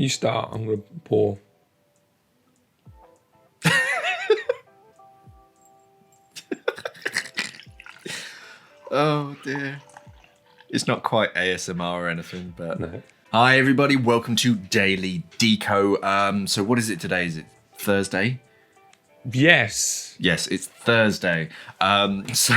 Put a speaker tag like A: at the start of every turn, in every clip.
A: You start. I'm going to pour.
B: Oh dear. It's not quite ASMR or anything, but...
A: No.
B: Hi everybody, welcome to Daily Deco. So what is it today? Is it Thursday?
A: Yes.
B: Yes, it's Thursday. So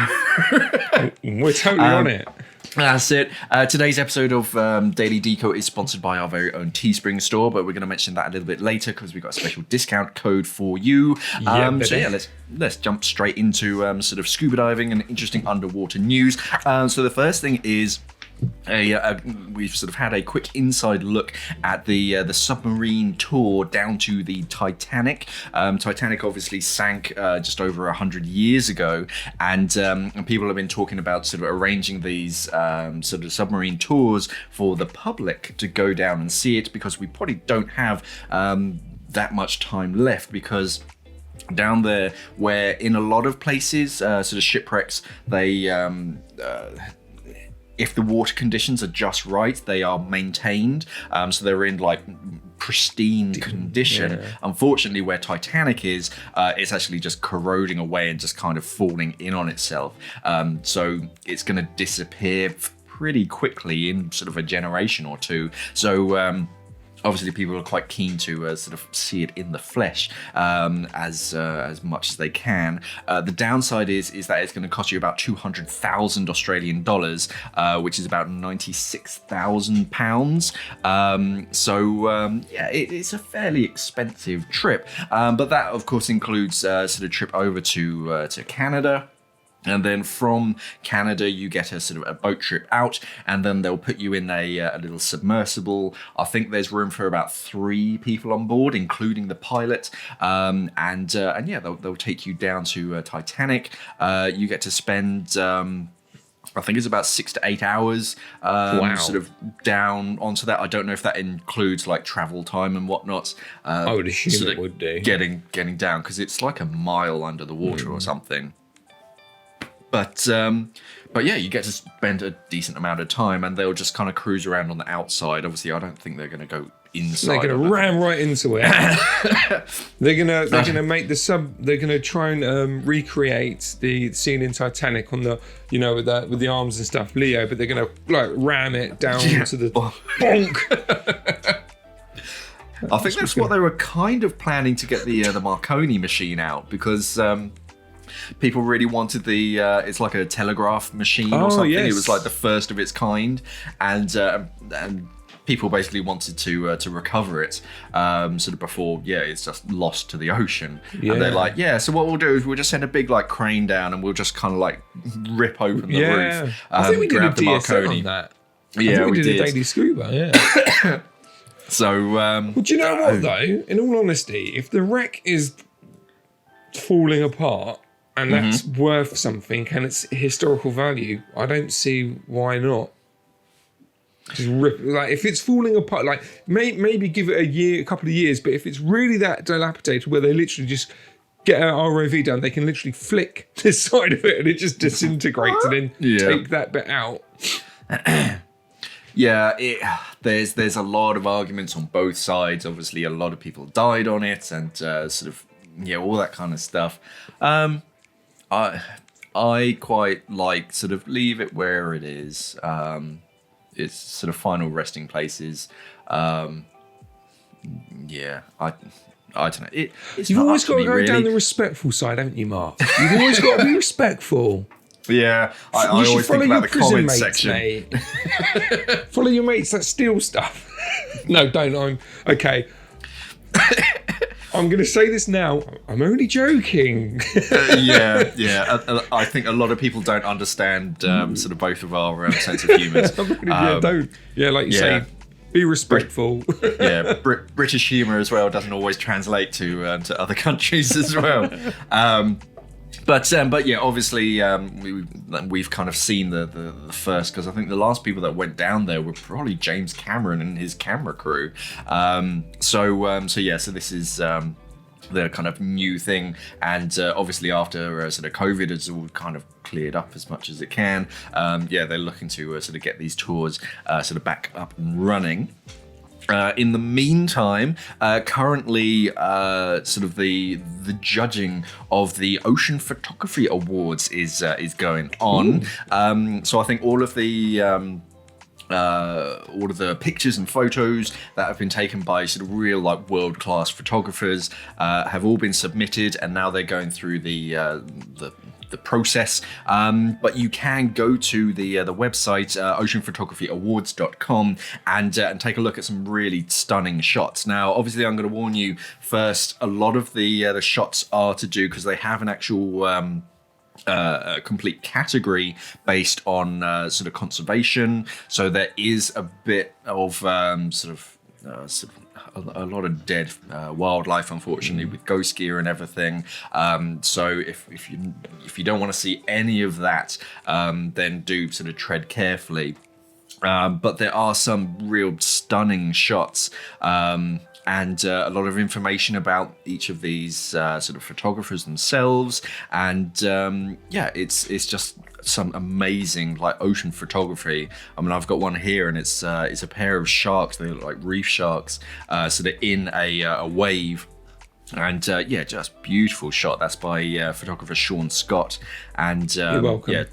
A: We're totally on it.
B: That's it. Today's episode of Daily Deco is sponsored by our very own Teespring store, but we're going to mention that a little bit later because we've got a special discount code for you. Let's jump straight into sort of scuba diving and interesting underwater news. So the first thing is we've sort of had a quick inside look at the submarine tour down to the Titanic. Titanic obviously sank just over 100 years ago, and people have been talking about sort of arranging these sort of submarine tours for the public to go down and see it, because we probably don't have that much time left, because down there, where in a lot of places, sort of shipwrecks, they if the water conditions are just right, they are maintained. So they're in like pristine condition. Yeah. Unfortunately, where Titanic is, it's actually just corroding away and just kind of falling in on itself. So it's going to disappear pretty quickly in sort of a generation or two. So obviously, people are quite keen to sort of see it in the flesh as much as they can. The downside is that it's going to cost you about 200,000 Australian dollars, which is about 96,000 pounds. It's a fairly expensive trip. But that, of course, includes sort of trip over to Canada. And then from Canada, you get a sort of a boat trip out, and then they'll put you in a little submersible. I think there's room for about 3 people on board, including the pilot. They'll take you down to Titanic. You get to spend, I think it's about 6 to 8 hours, sort of down onto that. I don't know if that includes like travel time and whatnot.
A: I would assume it would do.
B: Getting down, because it's like a mile under the water or something. But yeah, you get to spend a decent amount of time, and they'll just kind of cruise around on the outside. Obviously, I don't think they're going to go inside.
A: They're going to ram right into it. They're gonna make the sub. They're going to try and recreate the scene in Titanic on the, with the arms and stuff, Leo. But they're going to like ram it down to the bonk.
B: I think that's what they were kind of planning to get the Marconi machine out, because. People really wanted the it's like a telegraph machine or something. Yes. It was like the first of its kind, and people basically wanted to recover it sort of before it's just lost to the ocean. And they're like, so what we'll do is we'll just send a big like crane down, and we'll just kind of like rip open the roof.
A: I think we did a DSM
B: Marconi
A: on that.
B: Yeah, we did
A: a Daily Scuba. Yeah.
B: So
A: well, do you know what though? In all honesty, if the wreck is falling apart, and that's worth something, and it's historical value, I don't see why not. Just rip, like if it's falling apart, like maybe give it a couple of years. But if it's really that dilapidated, where they literally just get an ROV down, they can literally flick the side of it and it just disintegrates, and then take that bit out.
B: There's a lot of arguments on both sides. Obviously, a lot of people died on it, and sort of all that kind of stuff. I quite like sort of leave it where it is. It's sort of final resting places. I don't know.
A: You've always got to go down the respectful side, haven't you, Mark? You've always got to be respectful.
B: Yeah, I always think about the comments section.
A: Mate. Follow your mates that steal stuff. No, don't. Okay. I'm going to say this now. I'm only joking.
B: I think a lot of people don't understand sort of both of our sense of humour.
A: Don't. Yeah, like you say, be respectful.
B: British humour as well doesn't always translate to other countries as well. But obviously we've kind of seen the first, because I think the last people that went down there were probably James Cameron and his camera crew. So this is the kind of new thing, and obviously after sort of COVID has all kind of cleared up as much as it can. They're looking to sort of get these tours sort of back up and running. In the meantime, currently, sort of the judging of the Ocean Photography Awards is going on. So I think all of the pictures and photos that have been taken by sort of real like world-class photographers have all been submitted, and now they're going through the process. But you can go to the website oceanphotography.awards.com and take a look at some really stunning shots. Now, obviously, I'm going to warn you first. A lot of the shots are to do because they have an actual a complete category based on sort of conservation. So there is a bit of sort of a lot of dead wildlife, unfortunately, with ghost gear and everything. So if you don't want to see any of that, then do sort of tread carefully. But there are some real stunning shots. And a lot of information about each of these sort of photographers themselves, and it's just some amazing like ocean photography. I mean, I've got one here, and it's a pair of sharks. They look like reef sharks, so they're in a wave. And just beautiful shot. That's by photographer Sean Scott, and
A: you're welcome.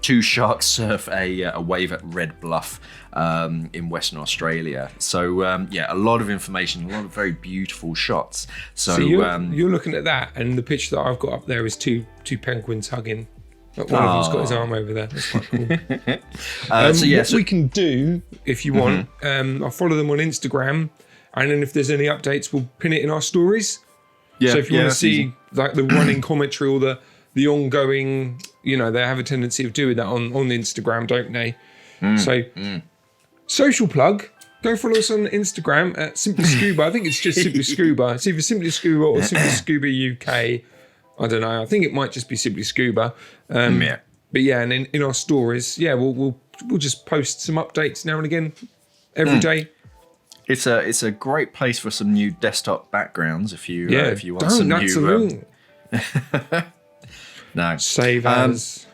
B: Two sharks surf a wave at Red Bluff in Western Australia. So a lot of information, a lot of very beautiful shots. So
A: you're looking at that, and the picture that I've got up there is two penguins hugging. One of them's got his arm over there. That's quite cool. What we can do, if you want, I'll follow them on Instagram, and then if there's any updates, we'll pin it in our stories. Yeah, so if you want to see like the running commentary or the ongoing, they have a tendency of doing that on Instagram, don't they? Social plug. Go follow us on Instagram at Simply Scuba. I think it's just Simply Scuba. It's either Simply Scuba or Simply Scuba UK. I don't know. I think it might just be Simply Scuba. But yeah, and in our stories, we'll just post some updates now and again every day.
B: It's a great place for some new desktop backgrounds if you want some new. No.
A: Save as.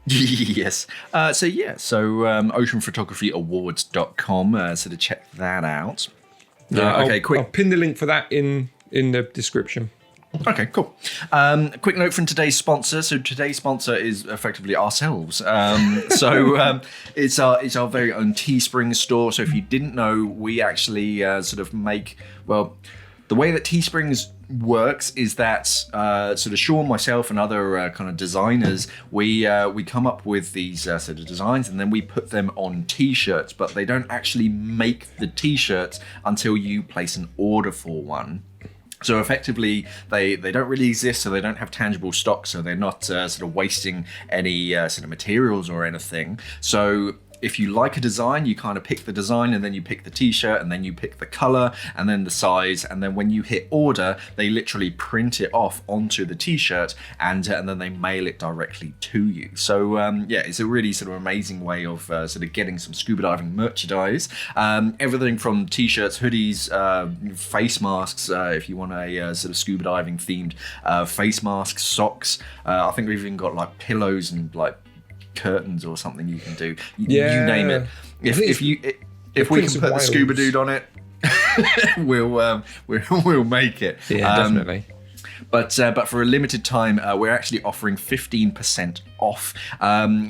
B: Yes. So oceanphotography.awards.com. So to check that out.
A: Quick. I'll pin the link for that in the description.
B: Okay, cool. Quick note from today's sponsor. So today's sponsor is effectively ourselves. It's our very own Teespring store. So if you didn't know, we actually sort of make, the way that Teesprings works is that sort of Shaun, myself, and other kind of designers, we come up with these sort of designs, and then we put them on T-shirts. But they don't actually make the T-shirts until you place an order for one. So effectively, they don't really exist, so they don't have tangible stock, so they're not sort of wasting any sort of materials or anything. So if you like a design, you kind of pick the design, and then you pick the T-shirt, and then you pick the color, and then the size, and then when you hit order, they literally print it off onto the T-shirt, and then they mail it directly to you. So it's a really sort of amazing way of sort of getting some scuba diving merchandise. Everything from T-shirts, hoodies, face masks, if you want a sort of scuba diving themed face mask, socks. I think we've even got like pillows and like curtains or something you can do. You name it. If we can put the scuba dude on it, we'll make it.
A: Yeah, definitely.
B: But for a limited time, we're actually offering 15% off.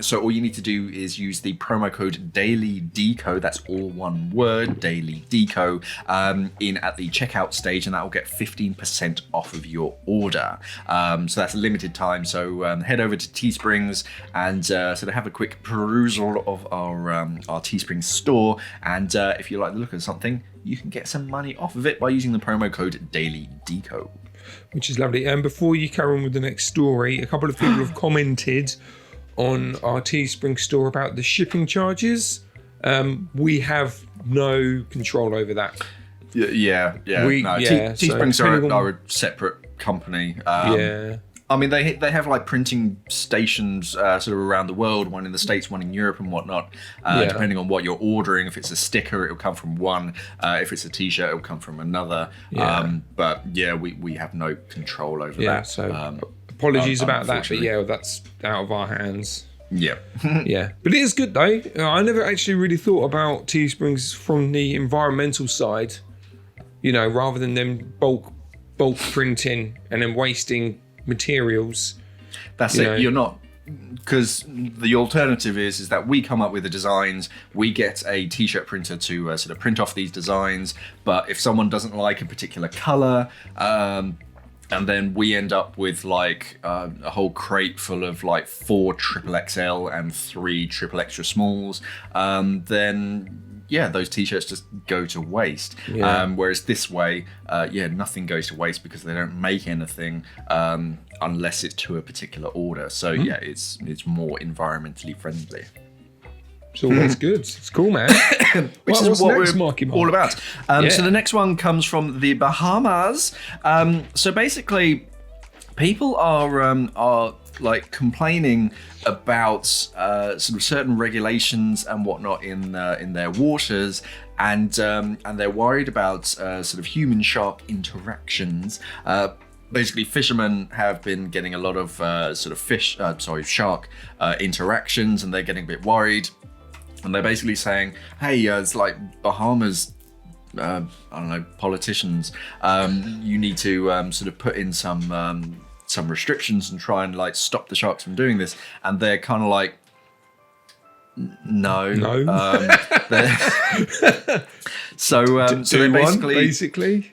B: So all you need to do is use the promo code Daily Deco. That's all one word, Daily Deco, in at the checkout stage, and that will get 15% off of your order. So that's a limited time. So head over to Teesprings and sort of have a quick perusal of our Teespring store. And if you like the look of something, you can get some money off of it by using the promo code Daily Deco.
A: Which is lovely. And before you carry on with the next story, a couple of people have commented on our Teespring store about the shipping charges. We have no control over that.
B: Teesprings are a separate company. I mean, they have like printing stations sort of around the world, one in the States, one in Europe and whatnot, depending on what you're ordering. If it's a sticker, it'll come from one. If it's a T-shirt, it'll come from another. We have no control over that.
A: So apologies about that, but that's out of our hands.
B: Yeah.
A: Yeah, but it is good though. I never actually really thought about Teesprings from the environmental side, rather than them bulk printing and then wasting materials.
B: That's it. You're not, because the alternative is that we come up with the designs, we get a t-shirt printer to sort of print off these designs, but if someone doesn't like a particular color, and then we end up with like a whole crate full of like 4 XXL and 3 triple extra smalls, then those t-shirts just go to waste. Whereas this way, nothing goes to waste because they don't make anything unless it's to a particular order. So it's more environmentally friendly.
A: It's always good. It's cool, man.
B: Which is what
A: next,
B: we're
A: Marky Mark?
B: all about. So the next one comes from the Bahamas. So basically, people are like complaining about sort of certain regulations and whatnot in their waters, and they're worried about sort of human-shark interactions. Basically, fishermen have been getting a lot of sort of shark interactions, and they're getting a bit worried. And they're basically saying, hey, it's like Bahamas, I don't know, politicians, you need to sort of put in some restrictions and try and like stop the sharks from doing this. And they're kind of like, no. So they basically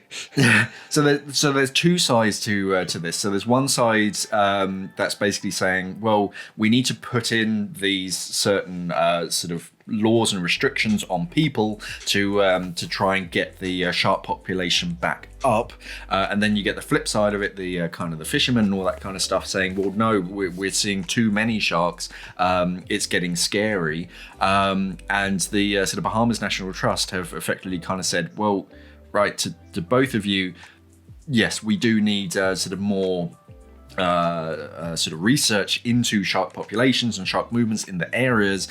B: so there's two sides to this. So there's one side that's basically saying, well, we need to put in these certain sort of laws and restrictions on people to try and get the shark population back up, and then you get the flip side of it, the kind of the fishermen and all that kind of stuff saying, well, no, we're seeing too many sharks, it's getting scary, and the sort of Bahamas National Trust have effectively kind of said, well, right, to both of you, yes, we do need sort of more sort of research into shark populations and shark movements in the areas.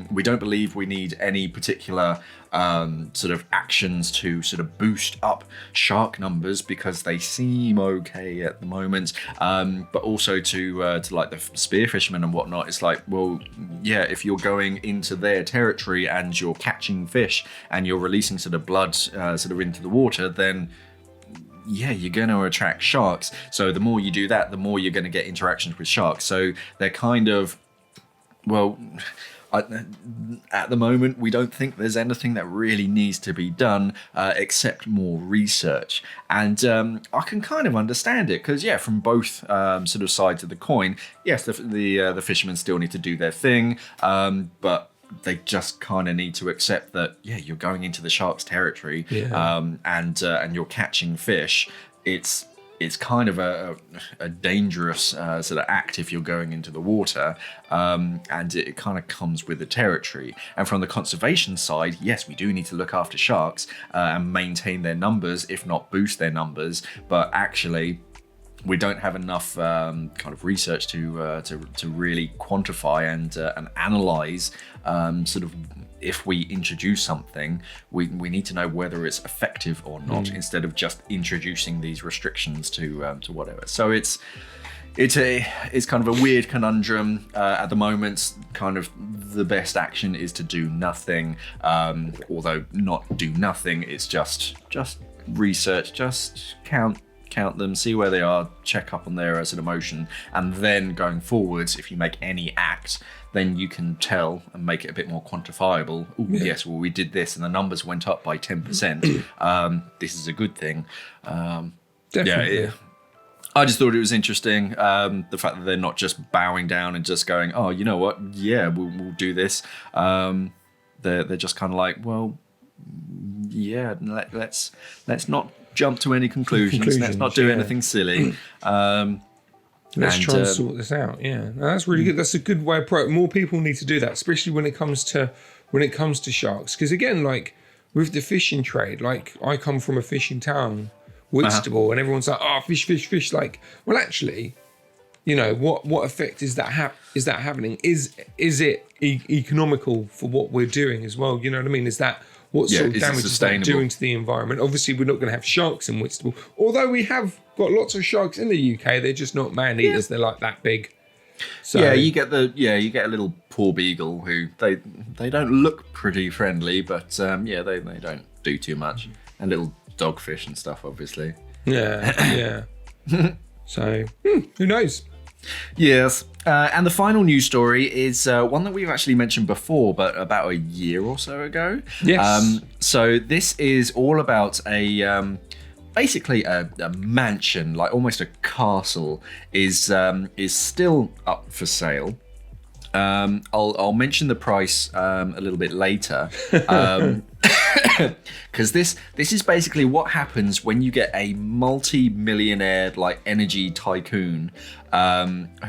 B: We don't believe we need any particular sort of actions to sort of boost up shark numbers because they seem okay at the moment. But also to like the spear fishermen and whatnot, it's like, well, yeah, if you're going into their territory and you're catching fish and you're releasing sort of blood sort of into the water, then yeah, you're going to attract sharks. So the more you do that, the more you're going to get interactions with sharks. So they're kind of, well, at the moment, we don't think there's anything that really needs to be done except more research. And I can kind of understand it because, yeah, from both sort of sides of the coin, yes, the fishermen still need to do their thing, but they just kind of need to accept that, yeah, you're going into the shark's territory, and you're catching fish. It's kind of a dangerous sort of act if you're going into the water, and it kind of comes with the territory. And from the conservation side, yes, we do need to look after sharks and maintain their numbers, if not boost their numbers. But actually, we don't have enough kind of research to really quantify and analyze sort of if we introduce something, we need to know whether it's effective or not, instead of just introducing these restrictions to whatever. So it's kind of a weird conundrum at the moment. Kind of the best action is to do nothing, although not do nothing. It's just research, just count them, see where they are, check up on their sort of motion, and then going forwards, if you make any act, then you can tell and make it a bit more quantifiable. Ooh, yes, well, we did this and the numbers went up by 10%. This is a good thing.
A: Definitely.
B: Yeah, I just thought it was interesting, the fact that they're not just bowing down and just going, oh, you know what, yeah, we'll do this. They're just kind of like, well, yeah, let's not jump to any conclusions. Let's not do anything silly.
A: Let's try and sort this out. Yeah, no, that's really good. That's a good way of more people need to do that, especially when it comes to sharks. Because again, like with the fishing trade, like I come from a fishing town, Whitstable, and everyone's like, oh, fish. Like, well, actually, you know, what effect is that happening? Is it economical for what we're doing as well? You know what I mean? Is that what sort of damage is that doing to the environment? Obviously, we're not going to have sharks in Whitstable, although we have got lots of sharks in the UK. They're just not man-eaters. They're like that big. So
B: Yeah, you get a little poor beagle who they don't look pretty friendly, but they don't do too much, and little dogfish and stuff, obviously.
A: Yeah. So who knows?
B: Yes, and the final news story is one that we've actually mentioned before, but about a year or so ago.
A: Yes.
B: So this is all about basically a mansion, like almost a castle, is still up for sale. I'll mention the price a little bit later, because this is basically what happens when you get a multi-millionaire like energy tycoon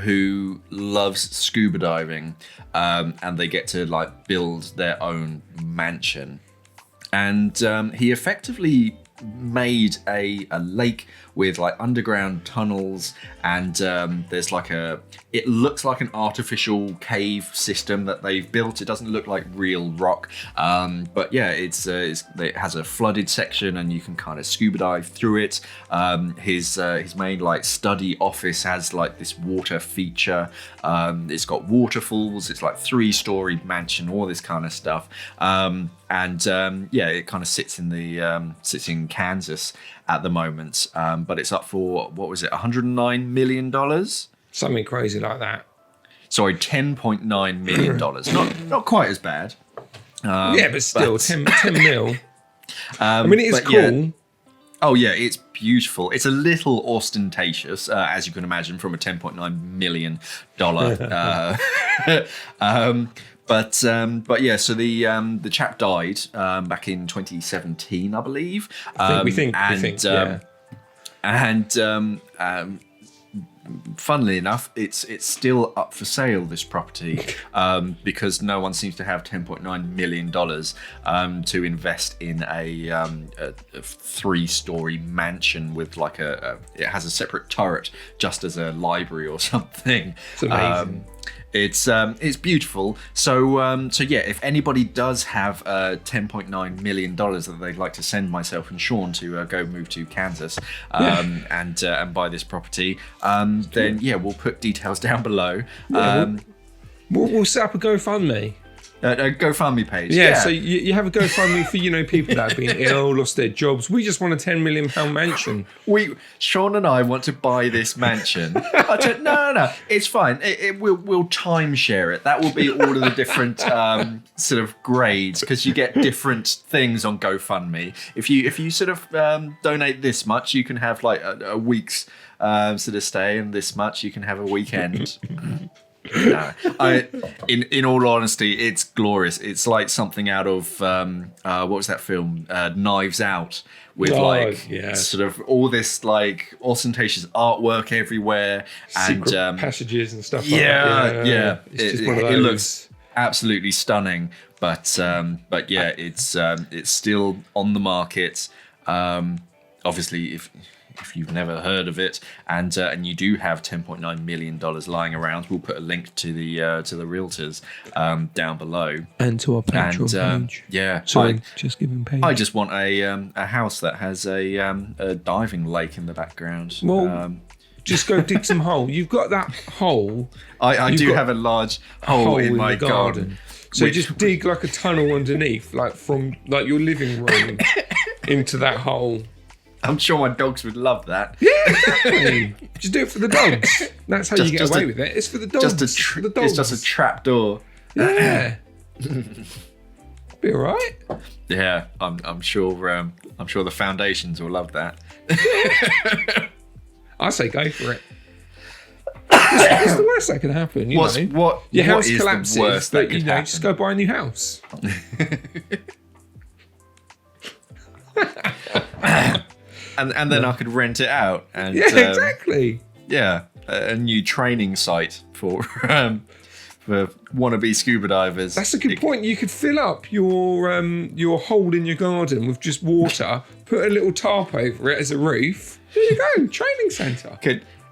B: who loves scuba diving, and they get to like build their own mansion, and he effectively made a lake with like underground tunnels, and there's like it looks like an artificial cave system that they've built. It doesn't look like real rock, but yeah, it has a flooded section and you can kind of scuba dive through it. His main like study office has like this water feature. It's got waterfalls. It's like 3-story mansion, all this kind of stuff. It kind of sits in Kansas at the moment, but it's up for, what was it, $109 million?
A: Something crazy like that.
B: Sorry, $10.9 million. Not quite as bad.
A: But still, 10 mil. I mean, it is cool.
B: Yeah. Oh yeah, it's beautiful. It's a little ostentatious, as you can imagine, from a $10.9 million. But yeah, so the chap died back in 2017, I believe.
A: We think.
B: Funnily enough, it's still up for sale, this property, because no one seems to have $10.9 million to invest in a 3-story mansion with like it has a separate turret just as a library or something.
A: It's amazing.
B: It's beautiful. So yeah, if anybody does have $10.9 million that they'd like to send myself and Shaun to go move to Kansas and buy this property, then yeah, we'll put details down below.
A: We'll set up a GoFundMe.
B: A GoFundMe page.
A: Yeah, so you have a GoFundMe for people that have been ill, lost their jobs. We just want a £10 million mansion.
B: Shaun and I want to buy this mansion. I said, no, it's fine. We'll timeshare it. That will be all of the different sort of grades, because you get different things on GoFundMe. If you sort of donate this much, you can have like a week's sort of stay, and this much you can have a weekend. No, in all honesty, it's glorious. It's like something out of what was that film, Knives Out, with sort of all this like ostentatious artwork everywhere,
A: secret
B: and
A: passages and stuff.
B: Yeah.
A: It's just one of those.
B: It looks absolutely stunning, but yeah, it's still on the market. Obviously, if you've never heard of it, and you do have $10.9 million lying around, we'll put a link to the realtors down below,
A: and to our Patreon page.
B: Yeah,
A: just giving page.
B: I just want a house that has a diving lake in the background.
A: Well, just go dig some hole. You've got that hole.
B: I do have a large hole in my garden.
A: So just dig like a tunnel underneath, like from like your living room into that hole.
B: I'm sure my dogs would love that.
A: Yeah, exactly. Just do it for the dogs. That's how you get away with it. It's for the dogs. For the dogs.
B: It's just a trap door.
A: Yeah. Be all right.
B: Yeah, I'm sure the foundations will love that.
A: I say go for it. What's the worst that can happen? Your house collapses, but just go buy a new house.
B: And then I could rent it out. And,
A: exactly.
B: Yeah, a new training site for wannabe scuba divers.
A: That's a good point. You could fill up your hole in your garden with just water, put a little tarp over it as a roof. There you go, training centre.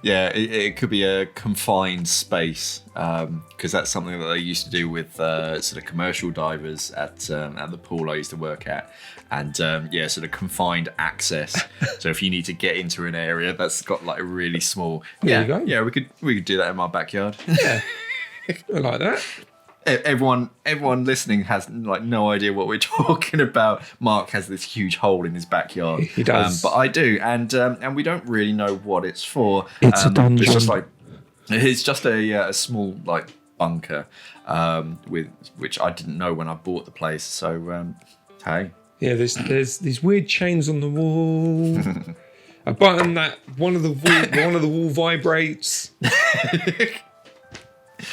B: Yeah, it could be a confined space, because that's something that they used to do with sort of commercial divers at the pool I used to work at, and sort of confined access. So if you need to get into an area that's got like a really small,
A: There you go.
B: yeah, we could do that in my backyard.
A: Yeah, I like that.
B: Everyone listening has like no idea what we're talking about. Mark has this huge hole in his backyard.
A: He does,
B: but I do, and we don't really know what it's for.
A: It's a dungeon.
B: It's just a small like bunker, with which I didn't know when I bought the place. So hey,
A: yeah, there's these weird chains on the wall. A button that one of the wall vibrates.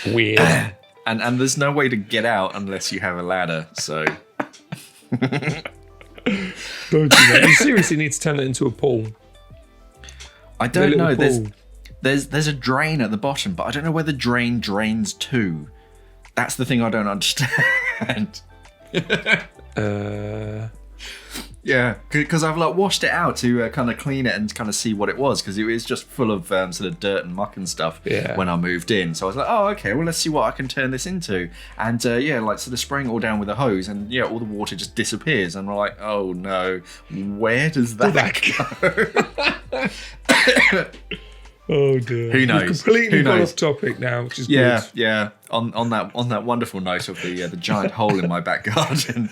A: Weird.
B: And there's no way to get out unless you have a ladder. So
A: Don't do that. You seriously need to turn it into a pool.
B: I don't know.
A: Pool.
B: There's a drain at the bottom, but I don't know where the drain drains to. That's the thing I don't understand. Yeah, because I've like washed it out to kind of clean it and kind of see what it was, because it was just full of sort of dirt and muck and stuff when I moved in. So I was like, oh, okay, well, let's see what I can turn this into. And like sort of spraying it all down with a hose, and all the water just disappears. And we're like, oh no, where does that go?
A: Oh dear.
B: Who knows?
A: We've completely gone off topic now, which is good.
B: Yeah. On that wonderful note of the giant hole in my back garden.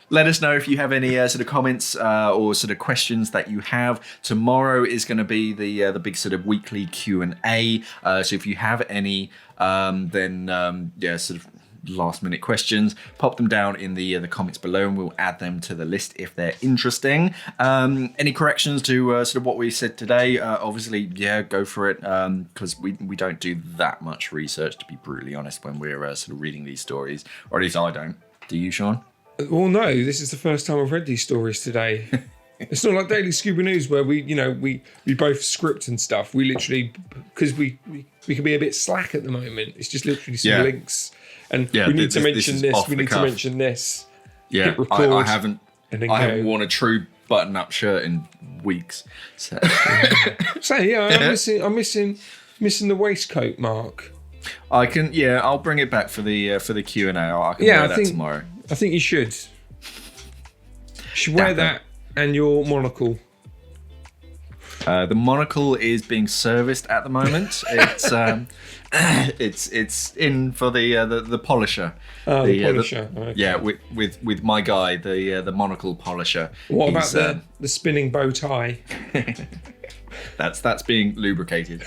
B: Let us know if you have any sort of comments or sort of questions that you have. Tomorrow is going to be the big sort of weekly Q&A. So if you have any, then sort of last minute questions, pop them down in the comments below, and we'll add them to the list if they're interesting. Any corrections to sort of what we said today? Obviously, go for it, because we don't do that much research, to be brutally honest, when we're sort of reading these stories, or at least I don't. Do you, Shaun?
A: Well, no, this is the first time I've read these stories today. It's not like Daily Scuba News where we both script and stuff. We literally, because we can be a bit slack at the moment. It's just literally some links, and we need to mention this. We need to mention this.
B: Yeah,
A: hit record,
B: I haven't
A: go.
B: worn a true button-up shirt in weeks. So,
A: I'm missing the waistcoat, Mark.
B: I'll bring it back for the Q&A. I can wear that tomorrow.
A: I think you should. You should wear that and your monocle.
B: The monocle is being serviced at the moment. It's in for the polisher.
A: Oh, the polisher. Okay.
B: Yeah, with my guy, the monocle polisher.
A: What about the spinning bow tie?
B: That's being lubricated.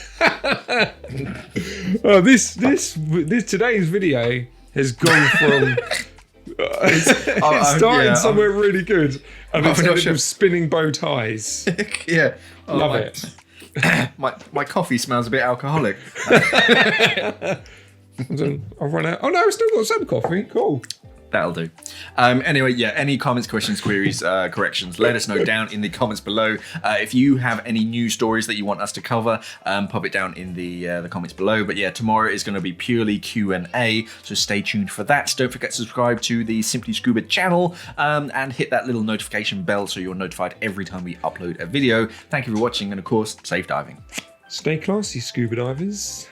A: This today's video has gone from it started somewhere really good, and it's ended with spinning bow ties.
B: Yeah,
A: love it.
B: My coffee smells a bit alcoholic.
A: I've run out. Oh no, I've still got some coffee. Cool.
B: That'll do. Anyway, any comments, questions, queries, corrections, let us know down in the comments below. If you have any news stories that you want us to cover, pop it down in the comments below. But tomorrow is going to be purely Q&A, so stay tuned for that. Don't forget to subscribe to the Simply Scuba channel, and hit that little notification bell so you're notified every time we upload a video. Thank you for watching, and of course, safe diving.
A: Stay classy, scuba divers.